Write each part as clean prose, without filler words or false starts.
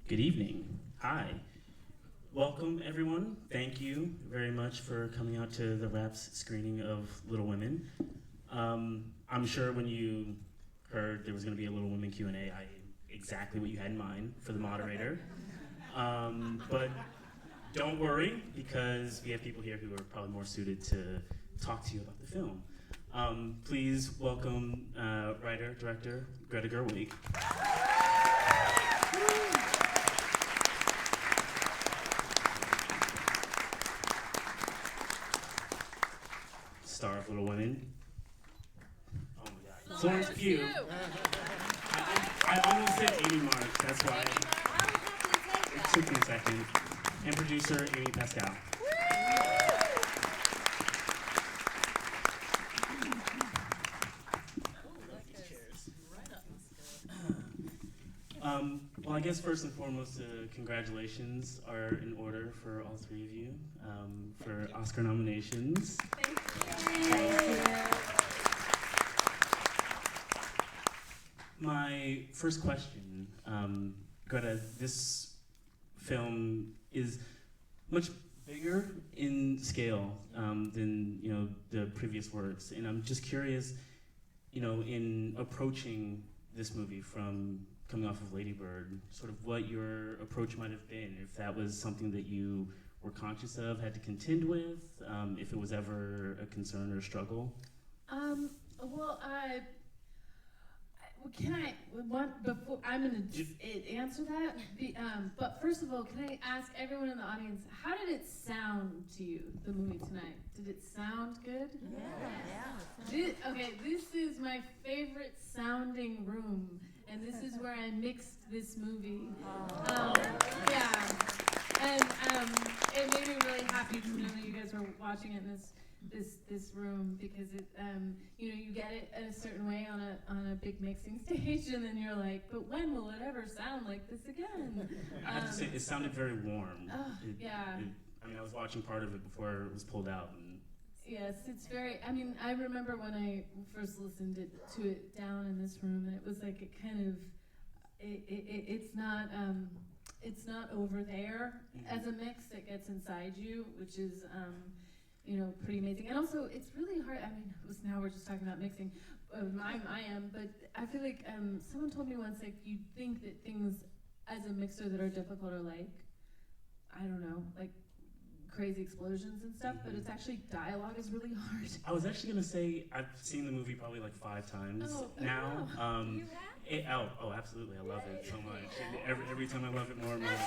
Good evening. Hi. Welcome, everyone. Thank you very much for coming out to the Raps screening of Little Women. I'm sure when you heard there was going to be a Little Women Q&A, exactly what you had in mind for the moderator. But don't worry, because we have people here who are probably more suited to talk to you about the film. Please welcome writer, director, Greta Gerwig. Star of Little Women. Oh my God. Florence Pugh. I almost hit 80 mark, that's why it took me a second. And producer Amy Pascal. Well, I guess first and foremost, congratulations are in order for all three of you for Oscar nominations. Thank you. My first question, Greta, this film is much bigger in scale than the previous works, and I'm just curious, in approaching this movie from coming off of Lady Bird, sort of what your approach might have been, if that was something that you were conscious of, had to contend with, if it was ever a concern or a struggle? Before I'm gonna answer that, but first of all, can I ask everyone in the audience, how did it sound to you, the movie tonight? Did it sound good? Yeah. Okay, this is my favorite sounding room, and this is where I mixed this movie. Yeah, and it made me really happy to know that you guys were watching it in this room, because it you get it a certain way on a big mixing stage, and then you're like, but when will it ever sound like this again? I have to say, it sounded very warm. Yeah. I was watching part of it before it was pulled out. Yes, it's very, I remember when I first listened to it down in this room, and it was like, it kind of, it's not over there as a mix, it gets inside you, which is, pretty amazing. And also, it's really hard, now we're just talking about mixing, I am, but I feel like someone told me once, like, you think that things as a mixer that are difficult are like, I don't know, like crazy explosions and stuff, but it's actually, dialogue is really hard. I was actually going to say, I've seen the movie probably like 5 times now. You have? Oh, absolutely, I love it so much. And every time I love it more and more.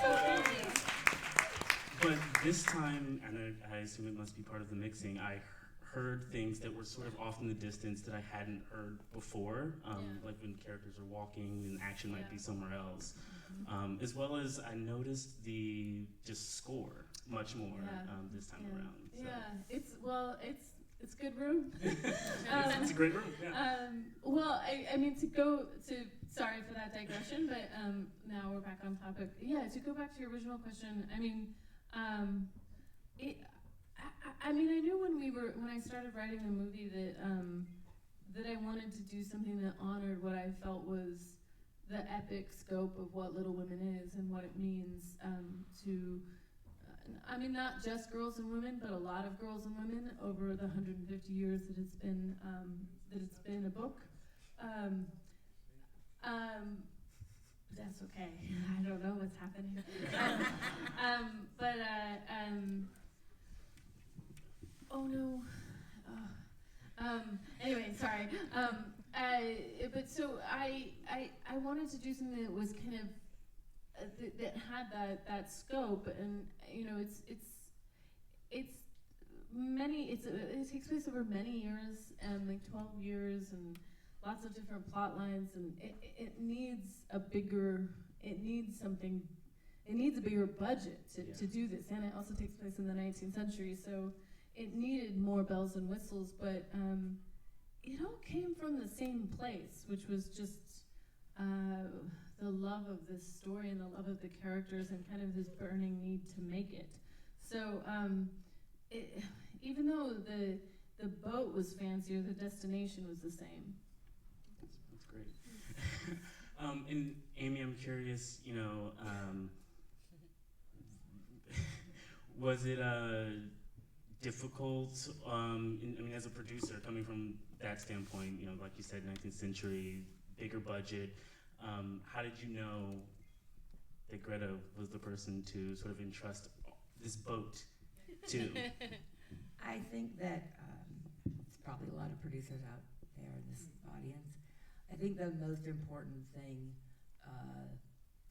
But this time, and I assume it must be part of the mixing, I heard things that were sort of off in the distance that I hadn't heard before, like when characters are walking and action might be somewhere else. As well as I noticed the score much more this time around. So. Yeah, it's good room. It's a great room. Yeah. Sorry for that digression, but now we're back on topic. Yeah, to go back to your original question, I knew when I started writing the movie that I wanted to do something that honored what I felt was the epic scope of what Little Women is and what it means to, not just girls and women, but a lot of girls and women over the 150 years that it's been a book. That's okay. I don't know what's happening. Oh no. Anyway, sorry. But so I wanted to do something that was kind of that had that scope, and it takes place over many years, like 12 years, and lots of different plot lines, and it needs a bigger budget to do this, and it also takes place in the 19th century, so it needed more bells and whistles, but it all came from the same place, which was just the love of this story and the love of the characters and kind of this burning need to make it. So even though the boat was fancier, the destination was the same. That's great. And Amy, I'm curious, Was it difficult? As a producer, coming from that standpoint, like you said, 19th century, bigger budget. How did you know that Greta was the person to sort of entrust this boat to? I think that there's probably a lot of producers out there in this audience. I think the most important thing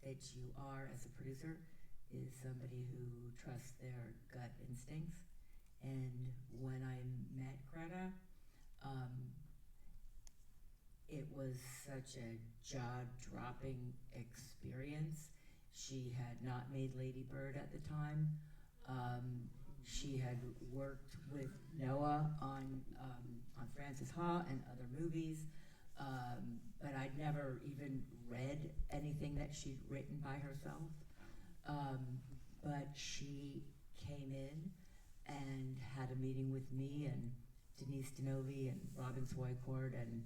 that you are as a producer is somebody who trusts their gut instincts. And when I met Greta, it was such a jaw-dropping experience. She had not made Lady Bird at the time. She had worked with Noah on Frances Ha and other movies, but I'd never even read anything that she'd written by herself. But she came in and had a meeting with me and Denise Denovi and Robin Swycord and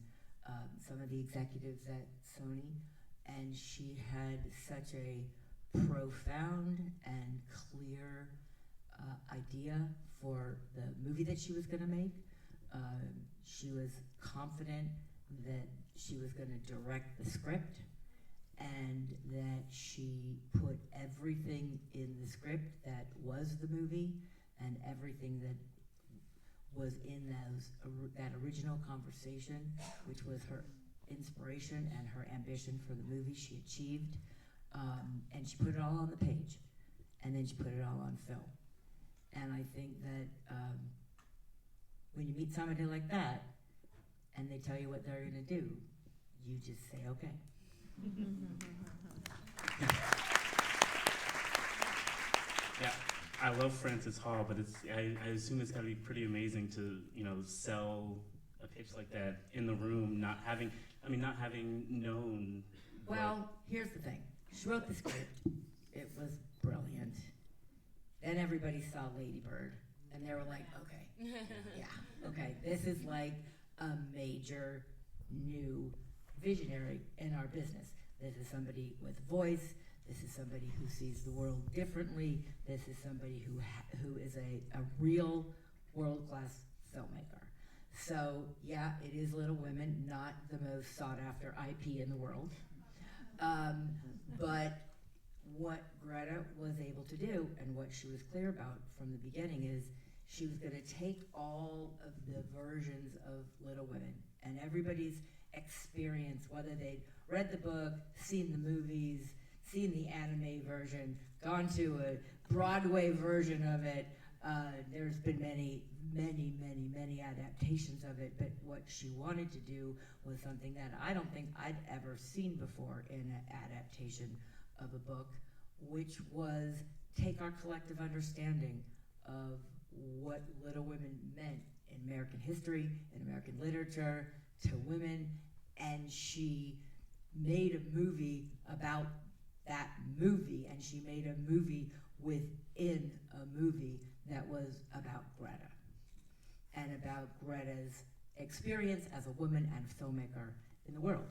some of the executives at Sony, and she had such a profound and clear idea for the movie that she was going to make. She was confident that she was going to direct the script and that she put everything in the script that was the movie and everything that was in that original conversation, which was her inspiration and her ambition for the movie, she achieved. And she put it all on the page, and then she put it all on film. And I think that when you meet somebody like that, and they tell you what they're going to do, you just say, okay. Yeah, I love Frances Ha, but I assume it's got to be pretty amazing to sell a pitch like that in the room, not having known. Well, here's the thing. She wrote the script. It was brilliant. Then everybody saw Lady Bird, and they were like, okay, yeah, okay, this is like a major new visionary in our business. This is somebody with voice. This is somebody who sees the world differently. This is somebody who is a real world-class filmmaker. So, yeah, it is Little Women, not the most sought-after IP in the world. But what Greta was able to do, and what she was clear about from the beginning, is she was going to take all of the versions of Little Women and everybody's experience, whether they'd read the book, seen the movies, seen the anime version, gone to a Broadway version of it. There's been many adaptations of it, but what she wanted to do was something that I don't think I'd ever seen before in an adaptation of a book, which was take our collective understanding of what Little Women meant in American history, in American literature, to women, and she made a movie about that movie, and she made a movie within a movie that was about Greta, and about Greta's experience as a woman and filmmaker in the world.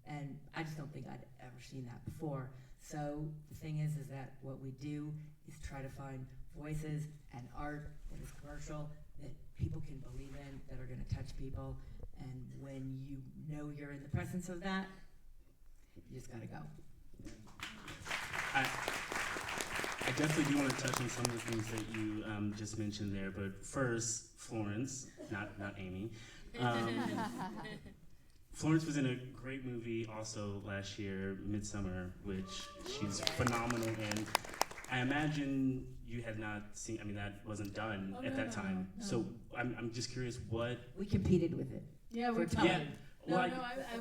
And I just don't think I'd ever seen that before. So the thing is that what we do is try to find voices and art that is commercial, that people can believe in, that are going to touch people. And when you know you're in the presence of that, you just got to go. I definitely do want to touch on some of the things that you just mentioned there, but first, Florence, not Amy. Florence was in a great movie also last year, Midsummer, which she's phenomenal in. I imagine you had not seen, that wasn't done at that time. No. So I'm just curious what... We competed with it. Yeah, we're time. Yeah.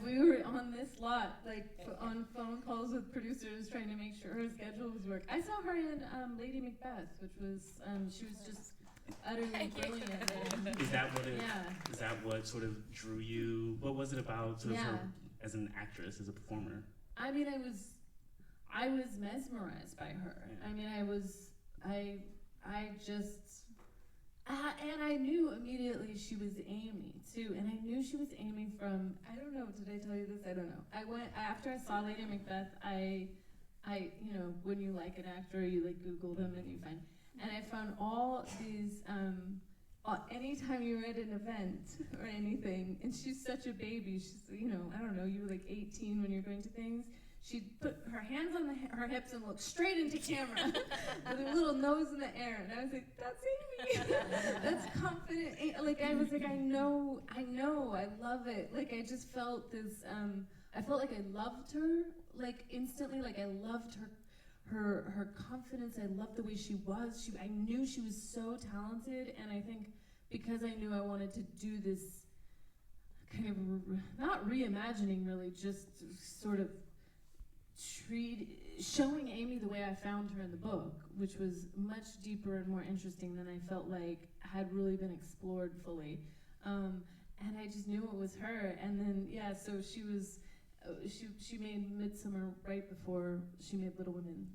We were on this lot, on phone calls with producers trying to make sure her schedules work. I saw her in Lady Macbeth, which was, she was just utterly brilliant. Is that what it? Yeah. Is that what sort of drew you? What was it about sort of Yeah. her as an actress, as a performer? I was mesmerized by her. And I knew immediately she was Amy too, and I knew she was Amy from, I don't know, did I tell you this? I don't know. After I saw Lady Macbeth, I when you like an actor, you Google them and you find, and I found all these, anytime you were at an event or anything, and she's such a baby, she's, I don't know, you were like 18 when you're going to things, she'd put her hands on her hips and look straight into camera with her little nose in the air, and I was like, that's Amy. That's confident. Like, I was like, I know, I love it. Like, I just felt this, I felt like I loved her, like, instantly, like, I loved her confidence. I loved the way she was. I knew she was so talented, and I think because I knew I wanted to do this kind of, not reimagining really, just sort of showing Amy the way I found her in the book, which was much deeper and more interesting than I felt like had really been explored fully. And I just knew it was her. And then, so she was, she made Midsummer right before she made Little Women.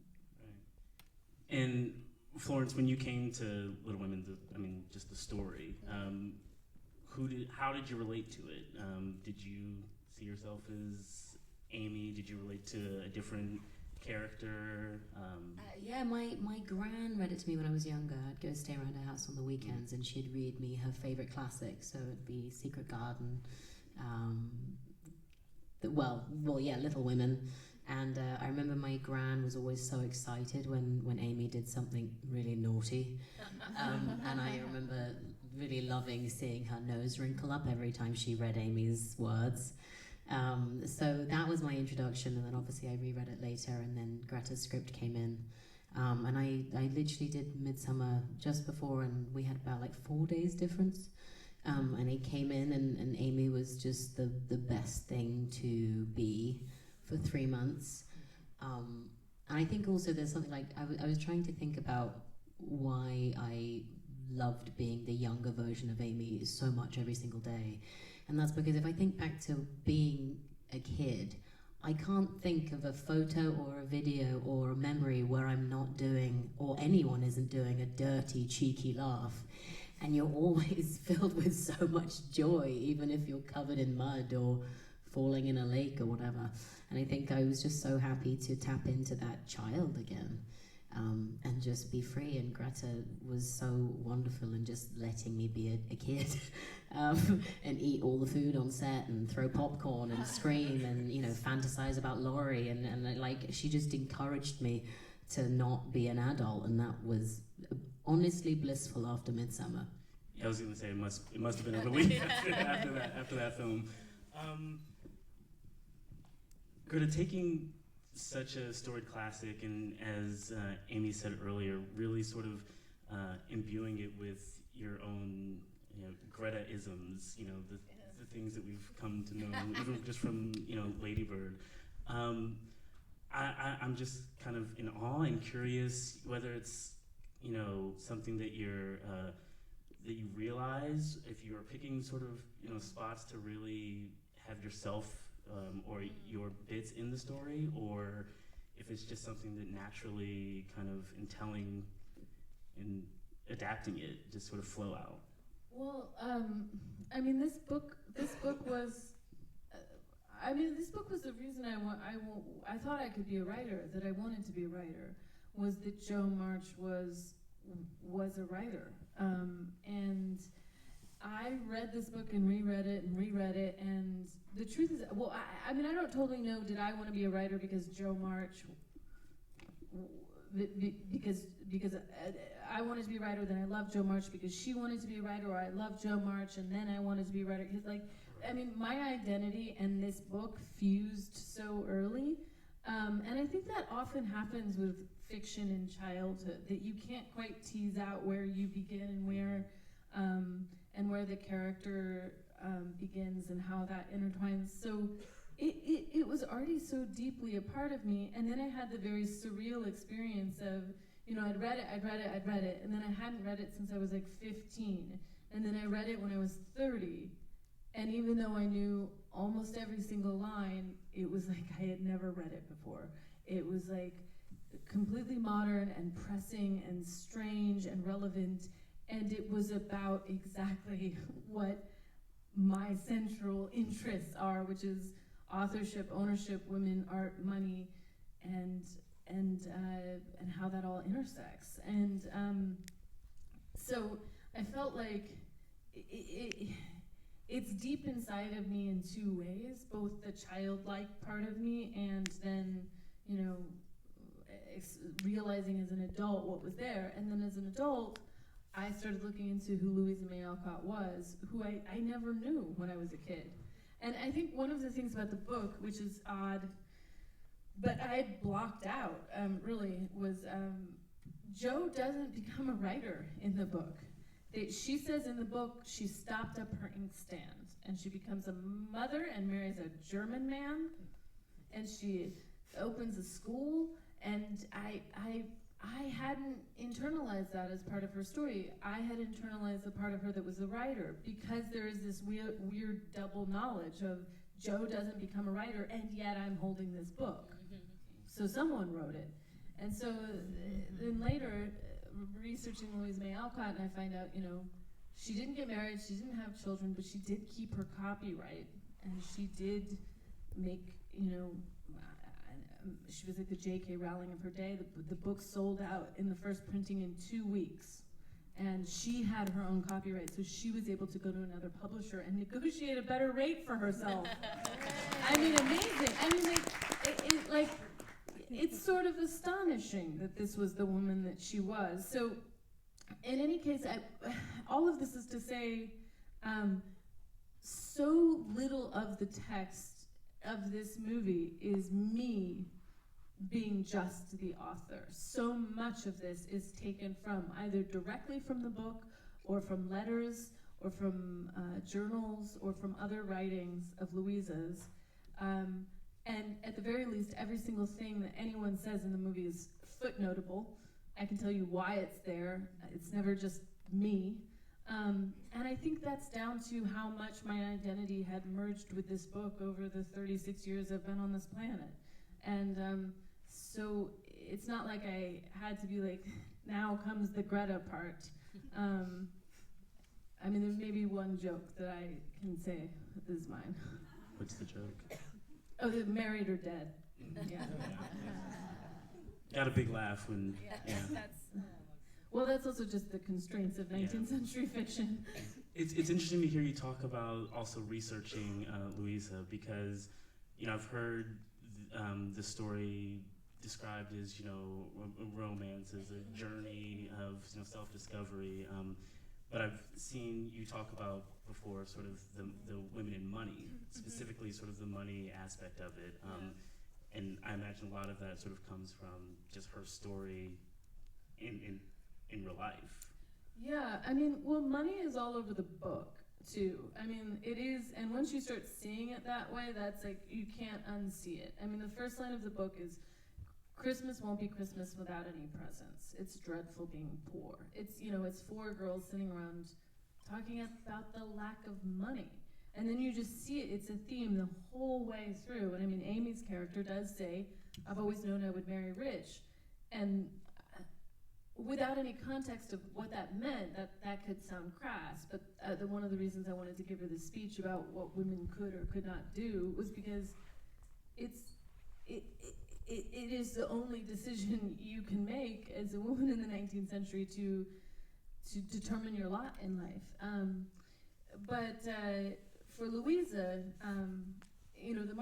Right. And Florence, when you came to Little Women, just the story, how did you relate to it? Did you see yourself as Amy? Did you relate to a different character? Yeah, my gran read it to me when I was younger. I'd go stay around her house on the weekends, and she'd read me her favorite classics. So it'd be Secret Garden, Little Women. And I remember my gran was always so excited when Amy did something really naughty. And I remember really loving seeing her nose wrinkle up every time she read Amy's words. So that was my introduction, and then obviously I reread it later, and then Greta's script came in. And I literally did Midsummer just before, and we had about like 4 days difference. And he came in, and Amy was just the best thing to be for 3 months. And I think also there's something like, I was trying to think about why I loved being the younger version of Amy so much every single day. And that's because if I think back to being a kid, I can't think of a photo or a video or a memory where I'm not doing, or anyone isn't doing, a dirty, cheeky laugh. And you're always filled with so much joy, even if you're covered in mud or falling in a lake or whatever. And I think I was just so happy to tap into that child again, and just be free. And Greta was so wonderful in just letting me be a kid, and eat all the food on set and throw popcorn and scream and fantasize about Laurie, and like she just encouraged me to not be an adult, and that was honestly blissful after Midsummer. Yeah, I was going to say it must have been a relief after that film. Greta, taking such a storied classic and, as Amy said earlier, really sort of imbuing it with your own Greta-isms, the things that we've come to know even just from Lady Bird. I'm just kind of in awe and curious whether it's something that that you realize if you are picking sort of spots to really have yourself or your bits in the story, or if it's just something that naturally kind of in telling and adapting it just sort of flow out. Well, this book was. This book was the reason I thought I could be a writer, that I wanted to be a writer, was that Jo March was a writer. And I read this book and reread it, and the truth is, I don't totally know, did I want to be a writer because Jo March, because I wanted to be a writer, then I loved Jo March because she wanted to be a writer, or I loved Jo March and then I wanted to be a writer, because my identity and this book fused so early, and I think that often happens with fiction in childhood, that you can't quite tease out where you begin and where the character begins and how that intertwines. So it was already so deeply a part of me, and then I had the very surreal experience of, I'd read it, and then I hadn't read it since I was like 15, and then I read it when I was 30. And even though I knew almost every single line, it was like I had never read it before. It was like completely modern and pressing and strange and relevant, and it was about exactly what my central interests are, which is authorship, ownership, women, art, money, and and how that all intersects. And so I felt like it's deep inside of me in two ways, both the childlike part of me and then, you know, realizing as an adult what was there. And then as an adult, I started looking into who Louisa May Alcott was, who I never knew when I was a kid. And I think one of the things about the book, which is odd, but I blocked out, really, was Jo doesn't become a writer in the book. She says in the book she stopped up her inkstand, and she becomes a mother and marries a German man, and she opens a school, and I hadn't internalized that as part of her story. I had internalized the part of her that was a writer, because there is this weird double knowledge of Jo doesn't become a writer, and yet I'm holding this book. So someone wrote it. And so then later, researching Louisa May Alcott, and I find out, you know, she didn't get married, she didn't have children, but she did keep her copyright, and she did make, you know, she was like the J.K. Rowling of her day. The book sold out in the first printing in 2 weeks, and she had her own copyright, so she was able to go to another publisher and negotiate a better rate for herself. I mean, amazing. I mean, it's sort of astonishing that this was the woman that she was. So, in any case, all of this is to say, so little of the text of this movie is me being just the author. So much of this is taken from either directly from the book, or from letters, or from journals, or from other writings of Louisa's. And at the very least, every single thing that anyone says in the movie is footnotable. I can tell you why it's there. It's never just me. And I think that's down to how much my identity had merged with this book over the 36 years I've been on this planet. And so it's not like I had to be like, now comes the Greta part. I mean, there may be one joke that I can say is mine. What's the joke? Oh, they're married or dead. Yeah. Got a big laugh when, yeah. Well, that's also just the constraints of 19th century fiction. It's interesting to hear you talk about also researching Louisa, because, you know, I've heard the story described as, you know, a romance, as a journey of, you know, self-discovery. But I've seen you talk about before sort of the women in money, specifically sort of the money aspect of it. And I imagine a lot of that sort of comes from just her story in real life. Yeah, I mean, well, money is all over the book, too. I mean, it is, and once you start seeing it that way, that's like, you can't unsee it. I mean, the first line of the book is, Christmas won't be Christmas without any presents. It's dreadful being poor. It's, you know, it's four girls sitting around talking about the lack of money. And then you just see it, it's a theme the whole way through. And I mean, Amy's character does say, I've always known I would marry rich. And without any context of what that meant, that could sound crass, but one of the reasons I wanted to give her this speech about what women could or could not do was because it is the only decision you can make as a woman in the 19th century to determine your lot in life. But for Louisa, you know, the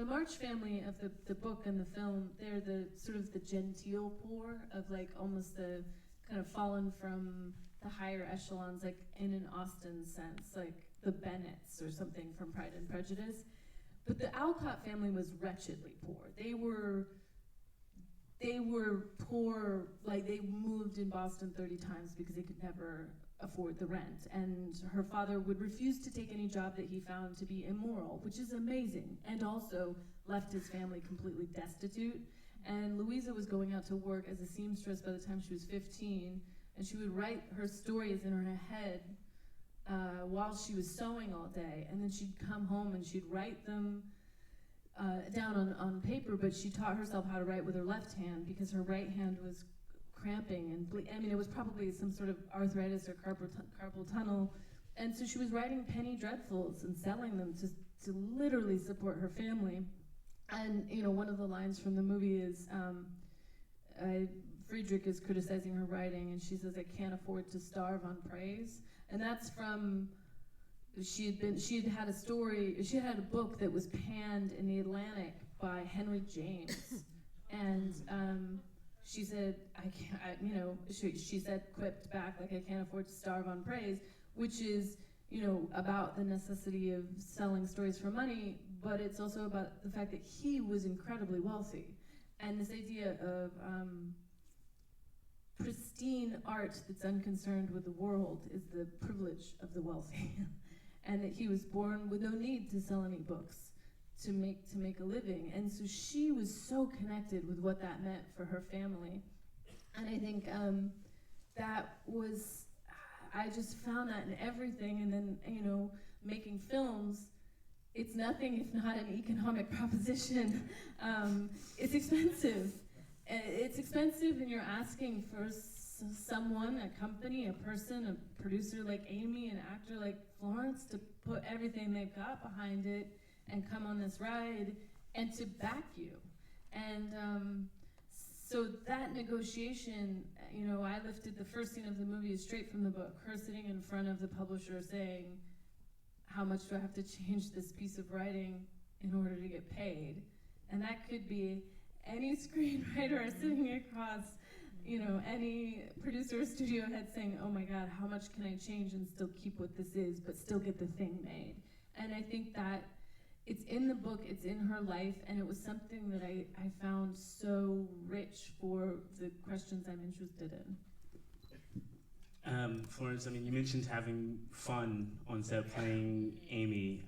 March family of the book and the film, they're the sort of the genteel poor, of like almost the kind of fallen from the higher echelons, like in an Austen sense, like the Bennets or something from Pride and Prejudice. But the Alcott family was wretchedly poor. They were poor, like they moved in Boston 30 times because they could never afford the rent. And her father would refuse to take any job that he found to be immoral, which is amazing, and also left his family completely destitute. And Louisa was going out to work as a seamstress by the time she was 15, and she would write her stories in her head while she was sewing all day, and then she'd come home and she'd write them down on paper, but she taught herself how to write with her left hand because her right hand was cramping and I mean, it was probably some sort of arthritis or carpal tunnel, and so she was writing penny dreadfuls and selling them to literally support her family. And you know, one of the lines from the movie is, Friedrich is criticizing her writing, and she says, "I can't afford to starve on praise," and that's from. She had had a book that was panned in the Atlantic by Henry James, and she said, she said, quipped back, like, "I can't afford to starve on praise," which is, about the necessity of selling stories for money, but it's also about the fact that he was incredibly wealthy, and this idea of pristine art that's unconcerned with the world is the privilege of the wealthy. And that he was born with no need to sell any books to make a living. And so she was so connected with what that meant for her family. And I think I just found that in everything. And then, making films, it's nothing if not an economic proposition. It's expensive. It's expensive, and you're asking for someone, a company, a person, a producer like Amy, an actor like Florence, to put everything they've got behind it and come on this ride and to back you. And so that negotiation, I lifted the first scene of the movie straight from the book, her sitting in front of the publisher saying, "How much do I have to change this piece of writing in order to get paid?" And that could be any screenwriter sitting across any producer or studio head saying, "Oh my God, how much can I change and still keep what this is, but still get the thing made?" And I think that it's in the book, it's in her life, and it was something that I found so rich for the questions I'm interested in. Florence, you mentioned having fun on set playing Amy.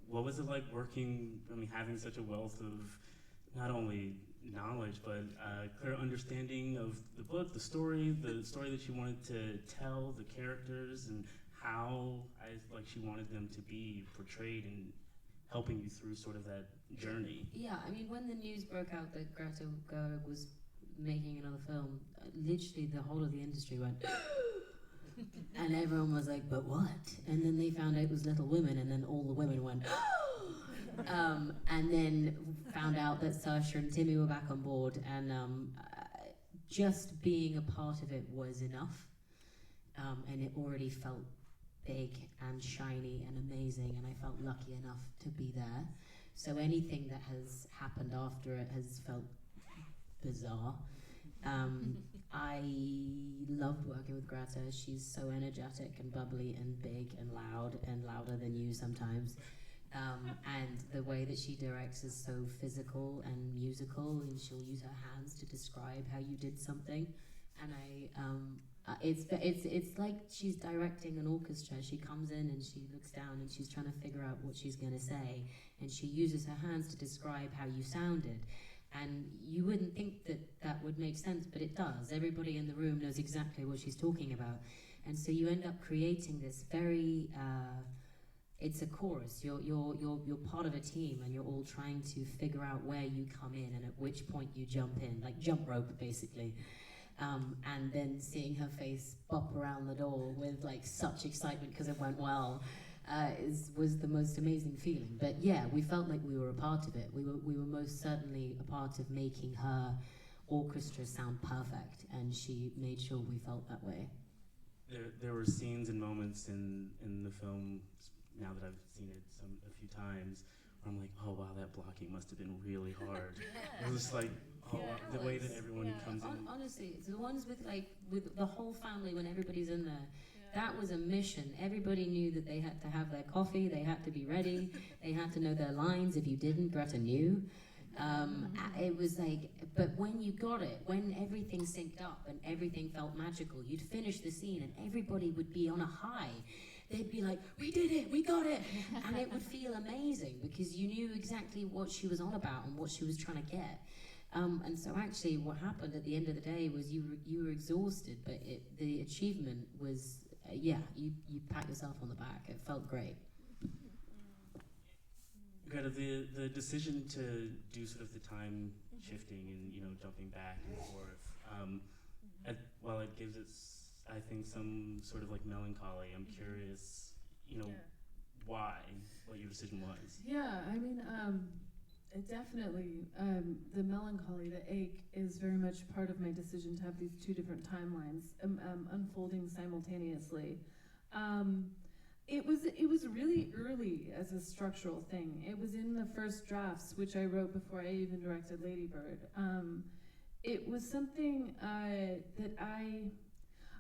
What was it like working, having such a wealth of not only knowledge, but clear understanding of the book, the story that she wanted to tell, the characters, and how she wanted them to be portrayed, and helping you through sort of that journey. Yeah, when the news broke out that Greta Gerwig was making another film, literally the whole of the industry went, and everyone was like, "But what?" And then they found out it was Little Women, and then all the women went, and then found out that Saoirse and Timmy were back on board, and just being a part of it was enough, and it already felt big and shiny and amazing, and I felt lucky enough to be there. So anything that has happened after it has felt bizarre. I loved working with Greta. She's so energetic and bubbly and big and loud, and louder than you sometimes. And the way that she directs is so physical and musical, and she'll use her hands to describe how you did something. And it's like she's directing an orchestra. She comes in and she looks down and she's trying to figure out what she's going to say, and she uses her hands to describe how you sounded. And you wouldn't think that that would make sense, but it does. Everybody in the room knows exactly what she's talking about. And so you end up creating this very, it's a chorus. You're part of a team, and you're all trying to figure out where you come in and at which point you jump in, like jump rope, basically. And then seeing her face bop around the door with such excitement because it went well, was the most amazing feeling. But yeah, we felt like we were a part of it. We were most certainly a part of making her orchestra sound perfect, and she made sure we felt that way. There were scenes and moments in the film, now that I've seen it a few times, where I'm like, "Oh wow, that blocking must have been really hard." It was like, the way that everyone comes in. Honestly, it's the ones with the whole family when everybody's in there. That was a mission. Everybody knew that they had to have their coffee, they had to be ready, they had to know their lines. If you didn't, Greta knew. It was but when you got it, when everything synced up and everything felt magical, you'd finish the scene and everybody would be on a high. They'd be like, "We did it, we got it." And it would feel amazing because you knew exactly what she was on about and what she was trying to get. And so actually what happened at the end of the day was you were exhausted, but the achievement was, you pat yourself on the back. It felt great. Greta, the decision to do sort of the time shifting and jumping back and forth, while it gives it, I think, some sort of melancholy, I'm curious, why, what your decision was. Yeah, it definitely, the melancholy, the ache, is very much part of my decision to have these two different timelines unfolding simultaneously. It was really early as a structural thing. It was in the first drafts, which I wrote before I even directed Lady Bird. It was something that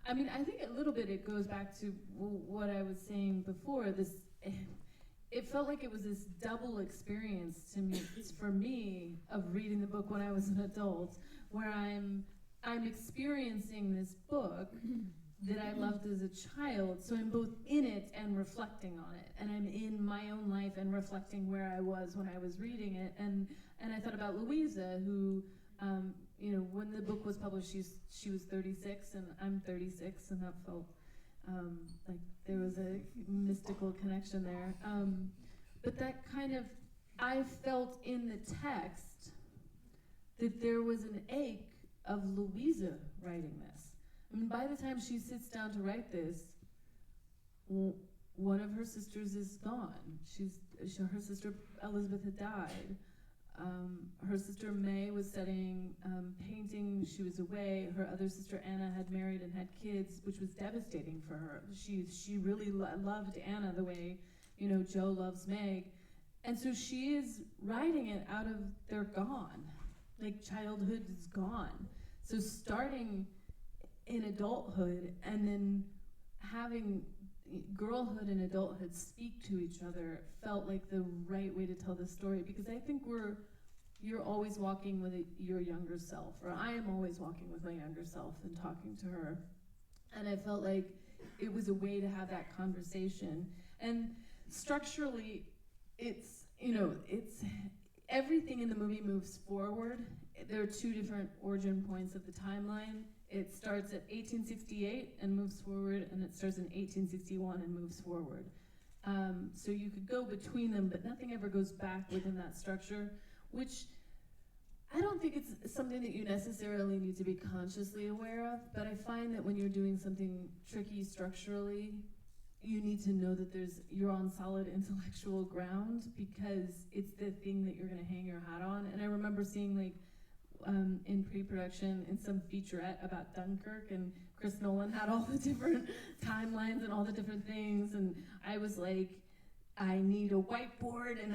I mean, I think a little bit it goes back to what I was saying before. It felt like it was this double experience for me of reading the book when I was an adult, where I'm experiencing this book that I loved as a child, so I'm both in it and reflecting on it, and I'm in my own life and reflecting where I was when I was reading it, and I thought about Louisa, who, you know, when the book was published, she was 36 and I'm 36, and that felt like there was a mystical connection there. But that kind of, I felt in the text that there was an ache of Louisa writing this. I mean, by the time she sits down to write this, one of her sisters is gone. Her sister Elizabeth had died. Her sister May was studying painting. She was away. Her other sister Anna had married and had kids, which was devastating for her. She really loved Anna the way, you know, Joe loves Meg. And so she is writing it out of, they're gone. Like, childhood is gone. So starting in adulthood and then having girlhood and adulthood speak to each other felt like the right way to tell this story, because I think you're always walking with your younger self, or I am always walking with my younger self and talking to her, and I felt like it was a way to have that conversation. And structurally, it's, you know, it's everything in the movie moves forward. There are two different origin points of the timeline. It starts at 1868 and moves forward, and it starts in 1861 and moves forward. So you could go between them, but nothing ever goes back within that structure, which I don't think it's something that you necessarily need to be consciously aware of, but I find that when you're doing something tricky structurally, you need to know that you're on solid intellectual ground, because it's the thing that you're gonna hang your hat on. And I remember seeing, like, in pre-production in some featurette about Dunkirk, and Chris Nolan had all the different timelines and all the different things, and I was like, I need a whiteboard and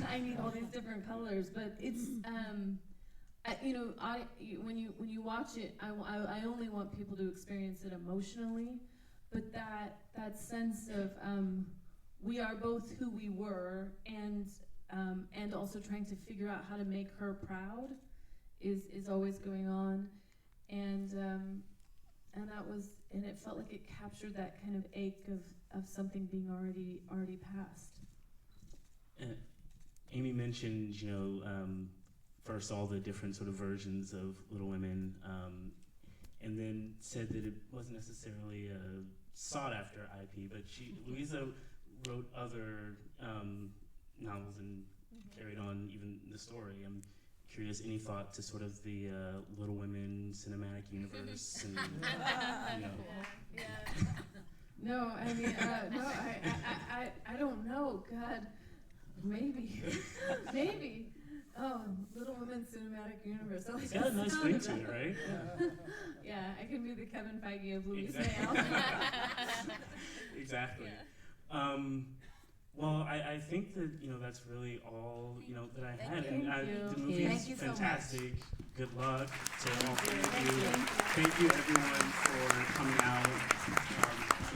I need all these different colors. But it's you know, when you watch it, I only want people to experience it emotionally, but that sense of we are both who we were, and also trying to figure out how to make her proud is always going on, and that was, and it felt like it captured that kind of ache of something being already past. Amy mentioned, you know, first all the different sort of versions of Little Women, and then said that it wasn't necessarily a sought after IP, but Louisa wrote other novels and carried on even the story. I'm curious, any thought to sort of the Little Women cinematic universe? And, you know. Yeah. No, I mean, no, I don't know. God, maybe. Oh, Little Women cinematic universe. Oh, it's got a nice ring to it, right? Yeah, I can be the Kevin Feige of Louise Exactly. Mail. Exactly. Yeah. Well, I think that, you know, that's really all, you know, that I had. Thank you. The movie Thank is you so fantastic. Good luck to all three of you. Thank you, everyone, for coming out